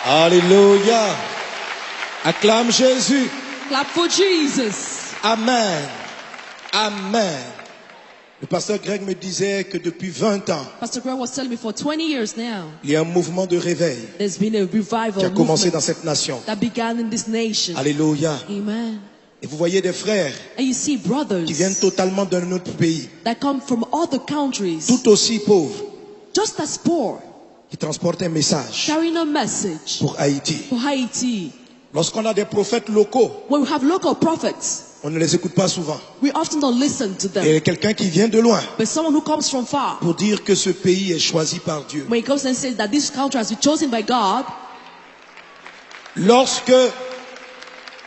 Alléluia. Acclame Jésus. Clap for Jesus. Amen. Amen. Le pasteur Greg me disait que depuis 20 ans, Pastor Greg was telling me for 20 years now, il y a un mouvement de réveil there's been a revival qui a commencé movement dans cette nation. that began in this nation. Alléluia. Amen. Et vous voyez des frères And you see brothers qui viennent totalement d'un autre pays, that come from other countries, tout aussi pauvres, just as poor, qui transportent un message carrying a message pour Haïti. for Haiti. Lorsqu'on a des prophètes locaux, When we have local prophets, on ne les écoute pas souvent. we often don't listen to them. Et quelqu'un qui vient de loin But someone who comes from far, pour dire que ce pays est choisi par Dieu. when he comes and says that this country has been chosen by God, Lorsque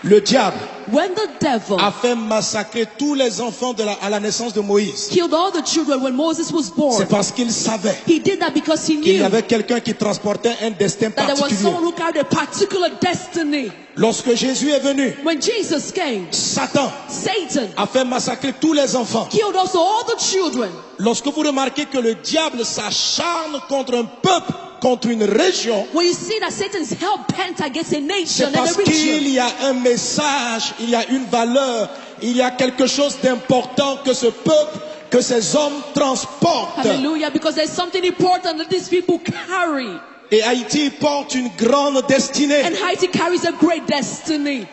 le diable when the devil a fait massacrer tous les enfants à la naissance de Moïse, killed all the children when Moses was born, c'est parce qu'il savait he did that because he qu'il y knew avait quelqu'un qui transportait un destin that there was particulier. someone who carried a particular destiny. Lorsque Jésus est venu, When Jesus came, Satan Satan a fait massacrer tous les enfants. killed also all the children. Lorsque vous remarquez que le diable s'acharne contre un peuple, contre une région, When you see that Satan is hell-bent against a nation c'est and parce a region, qu'il y a un message, il y a une valeur, il y a quelque chose d'important que ce peuple, que ces hommes transportent. hallelujah, because there's something important that these people carry. Et Haïti porte une grande destinée. And Haiti carries a great destiny.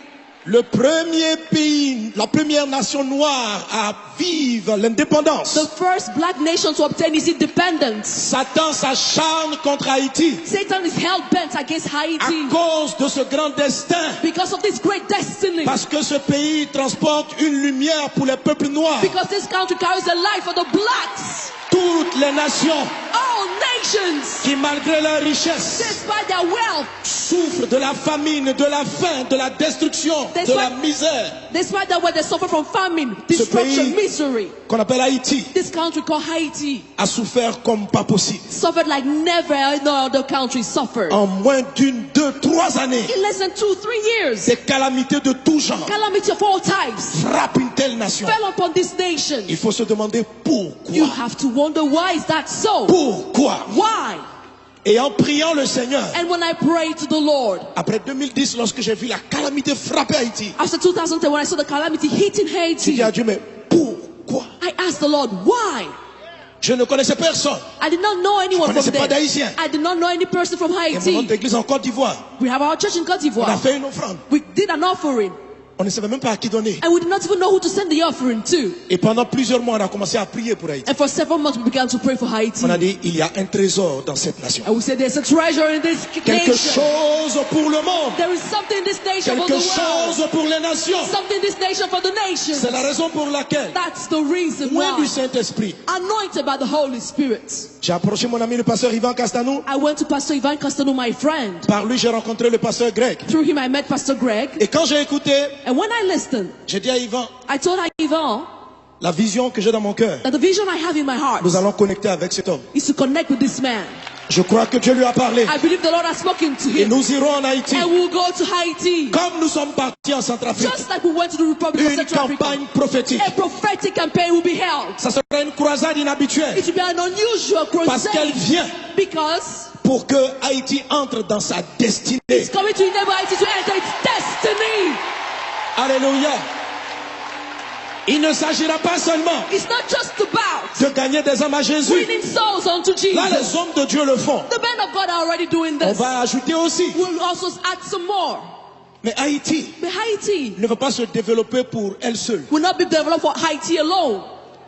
Le premier pays, la première nation noire à vivre l'indépendance. The first black nation to obtain its independence. Satan s'acharne contre Haïti Satan is hell-bent against à Haiti cause de ce grand destin. because of this great destiny. Parce que ce pays transporte une lumière pour les peuples noirs. Because this country carries a light for the blacks. Toutes les nations All nations, qui, malgré leur richesse, despite their wealth, souffrent de la famine, de la faim, de la destruction, de la misère. despite their wealth, they suffer from famine, destruction, misery. Qu'on appelle Haïti This country called Haiti a souffert comme pas possible. suffered like never no other country suffered. En moins d'une, 2, 3 années, In less than 2-3 years, des calamités de tout genre calamity of all types frappent une telle nation. fell upon this nation. Il faut se demander You pourquoi. have to wonder, why is that so? Pourquoi? Why? Et en priant le Seigneur, And when I prayed to the Lord, après 2010, lorsque j'ai vu la calamité frapper Haïti, after 2010, when I saw the calamity hitting j'ai Haiti, dit à Dieu, mais pourquoi? I asked the Lord, why? Je ne connaissais personne. I did not know anyone Je from connaissais pas there. d'Haïtien. I did not know any person from Et mon Haiti. autre église en Côte d'Ivoire, We have our church in Côte on a d'Ivoire. fait une offrande. We did an offering, On ne savait même pas à qui donner. and we did not even know who to send the offering to. Et pendant plusieurs mois, on a commencé à prier pour Haïti. And for several months, we began to pray for Haiti. On a dit, il y a un trésor dans cette nation. And we said, there's a treasure in this Quelque nation. chose pour le monde. There is something in this nation for Quelque the world. chose pour les nations. Something in this nation for the nations. C'est la raison pour laquelle, That's the reason loin du why. Saint-Esprit, Anointed by the Holy Spirit. j'ai approché mon ami le pasteur Ivan Castanou. I went to Pastor Ivan Castano, my friend. Par lui, j'ai rencontré le pasteur Greg. Through him, I met Pastor Greg. Et quand j'ai écouté, And when I listened, j'ai dit à Ivan, I told Ivan la vision que j'ai dans mon cœur, that the vision I have in my heart nous allons connecter avec cet homme. is to connect with this man. Je crois que Dieu lui a parlé. I believe the Lord has spoken to Et him. nous irons en Haïti. And we'll go to Haiti. Comme nous sommes partis en Centrafrique. Just like we went to the Republic of Une Central Africa. campagne prophétique. A prophetic campaign will be held. Ça sera une croisade inhabituelle. It will be an unusual Parce qu'elle crusade. vient Because pour que Haïti entre dans sa destinée. it's coming to enable Haiti to enter its destiny. Alléluia. Il ne s'agira pas seulement It's not just about de gagner des âmes à Jésus. winning souls unto Là, les Jesus. hommes de Dieu le font. The men of God are already doing On this. va ajouter aussi. We'll also add some more. Mais Haïti But Haiti ne va pas se développer pour elle seule. will not be developed for Haiti alone.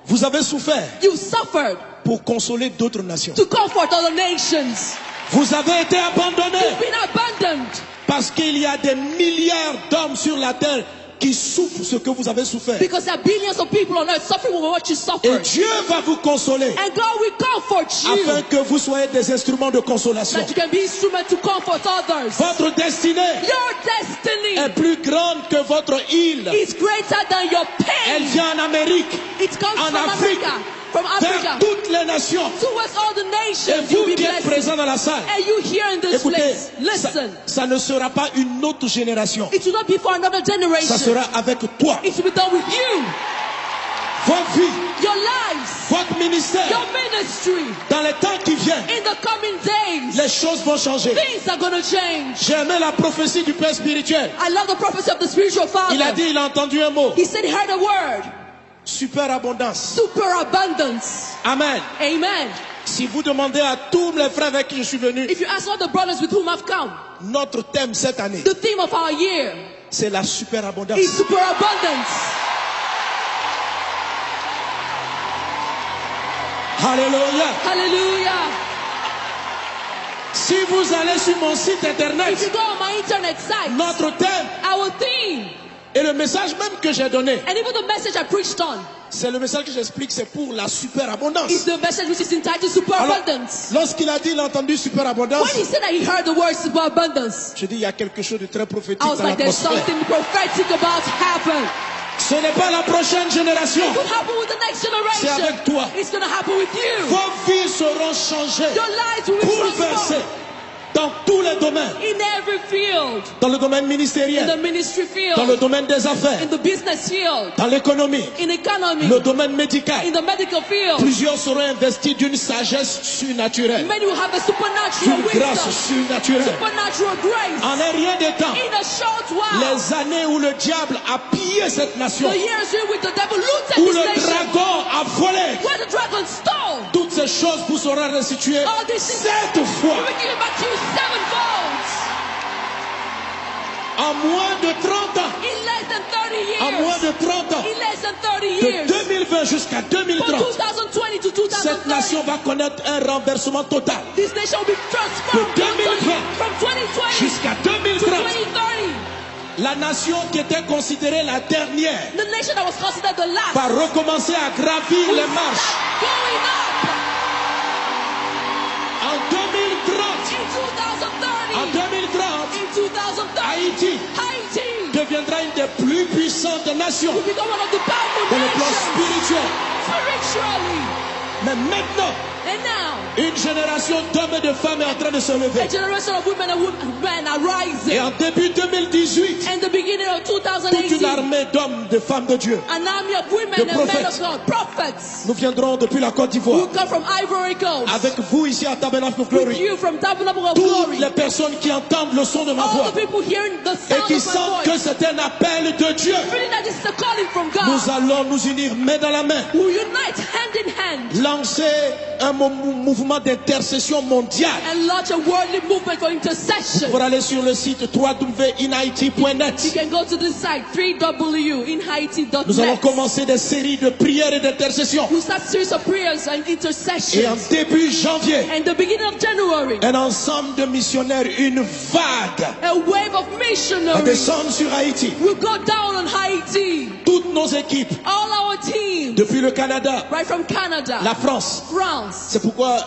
Vous avez souffert You suffered pour consoler d'autres nations. to comfort other nations. Vous avez été abandonnés You've been abandoned parce qu'il y a des milliards d'hommes sur la terre qui souffrent ce que vous avez souffert. because there are billions of people on earth suffering with what you Et suffered. Dieu va vous consoler And God will comfort afin you que vous soyez des instruments de consolation. that you can be instrument to comfort others. Votre destinée Your destiny est plus grande que votre île. is greater than your Elle pain. vient en Amérique, It comes en from Afrique, Africa, from vers Africa toutes les nations. towards all the Et nations. vous You'll be qui êtes blessed. présents dans la salle, And you here in this écoutez, place, listen. ça ne sera pas une autre génération. It will not be for another Ça generation. sera avec toi. It will be done with you. Vos vies your lives, votre ministère, your ministry, dans les temps qui viennent, in the coming days, les choses vont changer. things are going to change. J'ai aimé la prophétie du Père spirituel. I love the prophecy of the spiritual father. Il a dit, il a entendu un mot. He said he heard a word. Superabondance. Superabundance. Amen. Amen. Si vous demandez à tous les frères avec qui je suis venu, If you ask all the brothers with whom I've come, notre thème cette année, the theme of our year c'est la superabondance. is superabundance. Alléluia. Hallelujah. Si vous allez sur mon site If you internet, go on my internet site, notre thème our theme, et le message même que j'ai donné, and even the message I preached on, c'est le message que j'explique, c'est pour la superabondance. is the message which is entitled Superabundance. Lorsqu'il a dit, il a entendu superabondance, When he said that he heard the word superabundance, je dis, il y a quelque chose de très prophétique I was dans like, there's l'atmosphère. something prophetic about to happen. Ce n'est pas la prochaine génération. It could happen with the next C'est generation. avec toi. It's going to happen with you. Vos vies seront changées, Your lives will be bouleversées transformed dans tous les domaines. in every field. Dans le domaine In the ministériel, ministry dans le field, domaine des affaires, in the business field, dans l'économie, in economy, le domaine médical. in the medical field. Plusieurs seront investis d'une sagesse surnaturelle, Many will have a supernatural d'une grâce wisdom, surnaturelle. supernatural grace. En un rien de temps, In a short while, les années où le diable a pillé cette nation, the years in which the devil looted où this le nation, dragon a volé, where the dragon stole, toutes ces choses vous seront restituées all these things 7 fois. will be given back to you sevenfold. En moins de 30 ans, In less than 30 en moins years. de 30 ans, In less than 30 de years. 2020 jusqu'à From 2030, 2020 to cette 2030, nation va connaître un renversement total. this nation will be transformed De 2020 from 2020 Jusqu'à to 2030, 2030. la nation qui était considérée la dernière The nation that was considered the last va recommencer à gravir will les marches. start going up. En 2030, In en 2030, 2030, in 2030, Haïti Haiti deviendra une des plus puissantes nations will become one of the powerful dans le plan nations spirituel. spiritually. Mais maintenant, And now, une génération d'hommes et de femmes est en train de se lever. a generation of women and men are rising. Et en début 2018, And the beginning of toute une 2018, armée d'hommes, de femmes de Dieu, an army of women de and men of prophètes. God, prophets, nous viendrons depuis la Côte who d'Ivoire. come from Ivory Coast, Avec vous ici à Tabernacle of with Glory. you from Tabernacle of Toutes Glory, les personnes qui entendent le son de ma voix all the people hearing the et sound qui of my sentent que voice, c'est un appel de Dieu, feeling that this is a calling from nous God, allons nous unir main dans la main, who unite hand in hand lancer un mouvement d'intercession mondiale and launch a worldly movement for intercession. pour aller sur le site You www.inhaiti.net. can go to the site www.inhaiti.net. Nous allons commencer des séries de prières et d'intercession. We'll start a series of prayers and Et en intercessions. début janvier, And the beginning of January, un ensemble de missionnaires, une vague a wave of va missionaries descendre sur Haïti. will go down on Haiti. Toutes nos équipes, All our teams, depuis le Canada, right from Canada, la France. France. C'est pourquoi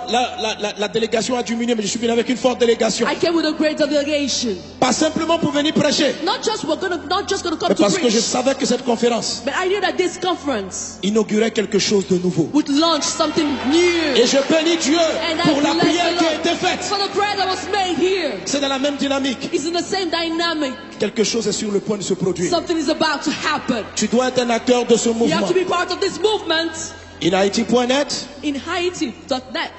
la délégation a diminué, mais je suis venu avec une forte délégation. I came with a great delegation. Pas simplement pour venir prêcher, Not just gonna come mais to parce que je preach, savais que cette conférence but I knew that this conference inaugurait quelque chose de nouveau. would launch something new. Et je bénis Dieu And I pour la bless prière the qui a Lord été faite. for the prayer that was made here. C'est dans la même dynamique. It's in the same dynamic. Quelque chose est sur le point de se produire. Something is about to happen. Tu dois être un acteur de ce You mouvement. have to be part of this movement. InHaiti.net, In Haiti.net.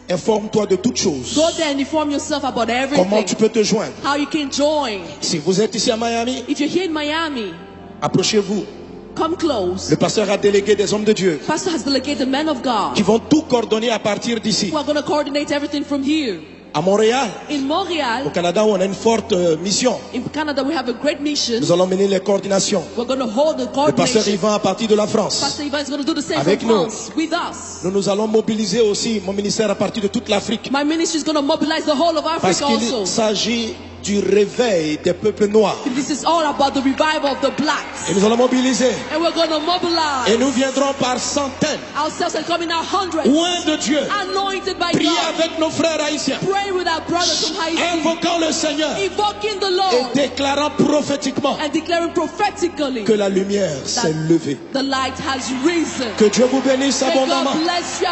informe-toi de toutes choses. Go there and inform yourself about Comment tu everything. peux te joindre? How you can join. Si vous êtes ici à Miami, If you're here in Miami, approchez-vous. come close. Le pasteur a délégué des hommes de Dieu Pastor has delegated men of God qui vont tout coordonner à partir d'ici. who are going to coordinate everything from here. À Montréal, In au Montreal, Canada, où on a une forte mission. in Canada, we have a great mission. Nous allons mener les coordinations. We're going to hold the Le pasteur coordination. Yvan à partir de la France. Pastor Ivan is going to do the same Avec from nous. France with us. Nous allons mobiliser aussi mon ministère à partir de toute l'Afrique. My ministry is going to mobilize the whole of Parce Africa qu'il also. s'agit du réveil des peuples noirs. This is all about the revival of the blacks. Et nous allons mobiliser. And we're going to Et mobilize nous viendrons par centaines, ourselves and come in our hundreds, loin de Dieu, anointed by prier God, avec nos frères haïtiens, pray with our brothers from Haiti, invoquant le Seigneur invoking the et Lord, déclarant prophétiquement and declaring prophetically que la lumière s'est levée. the light has risen. Que Dieu vous bénisse May abondamment. God bless you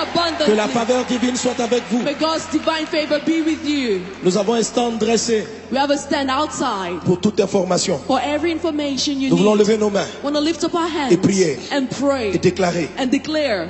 Que la abundantly. faveur divine soit avec vous. May God's divine favor be with you. Nous avons un stand dressé We have a stand outside pour toute information. for every information you Nous voulons need. lever nos mains Want to lift up our hands et prier and pray et déclarer and declare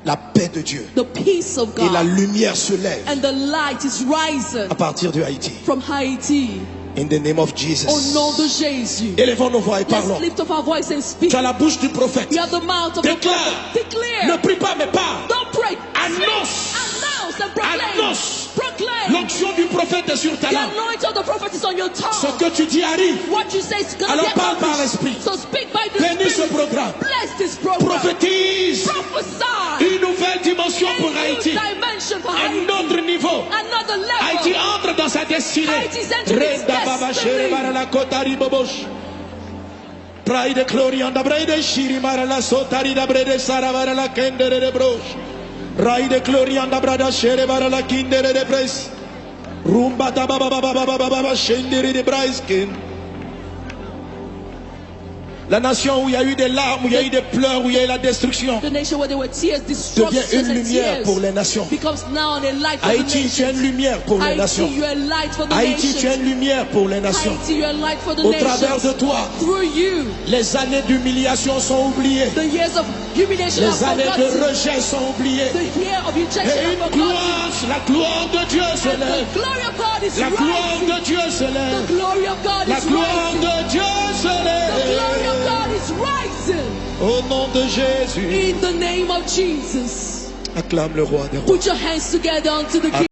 la paix de Dieu. the peace of Et la God, lumière se lève and the light is rising à partir de Haïti. from Haiti. In the name of Au Jesus. nom de Jésus. Élevons nos voix et Let's parlons. lift up our voice and speak. Tu as la bouche du prophète. You have the mouth of the Déclare. prophet. Declare. Ne prie pas mais parle. Don't pray. Annonce. Announce and proclaim. Annonce. Proclaim. L'onction du prophète est sur ta The langue. anointing of the prophet is on your Ce tongue. que tu dis arrive. What you say is going to Alors be parle par accomplished. l'esprit. So speak by the Bénis ce Spirit. programme. Bless this program. Prophétise Prophesy. une nouvelle dimension A pour new Haïti. dimension for Un Haiti. autre niveau. Another level. Haïti entre dans sa destinée. Haïti's entering its Reda baba destiny. shere bara la kotari bobosh. Pride glory anda brede shiri mara la sotari da brede sara bara la kendere de brosh. Ride glory anda brada shere bara la kindere de pres. Rumba da baba baba baba baba shendere de braiskin. La nation où il y a eu des larmes, où il y a eu des pleurs, où il y a eu la destruction, The nation where there were tears, devient destruction une and lumière tears pour les nations. becomes now a light for Haïti, the tu es une nations. lumière pour les Haïti, nations. you are a light for the Haïti, tu es nations. une lumière pour les nations. Haïti, you are a light for the Au travers de nations. toi, Through you, les années d'humiliation sont oubliées. the years of humiliation Les are années de forgotten. rejet sont oubliées. The year of rejection Et are une forgotten. gloire, la gloire de Dieu se And lève. the glory of God is La gloire rising. de Dieu se The lève. glory of God La is gloire rising. de Dieu se The glory of lève. God is rising. Au nom de Jésus, In the name of Jesus. acclame le roi des rois. Put your hands together unto the King.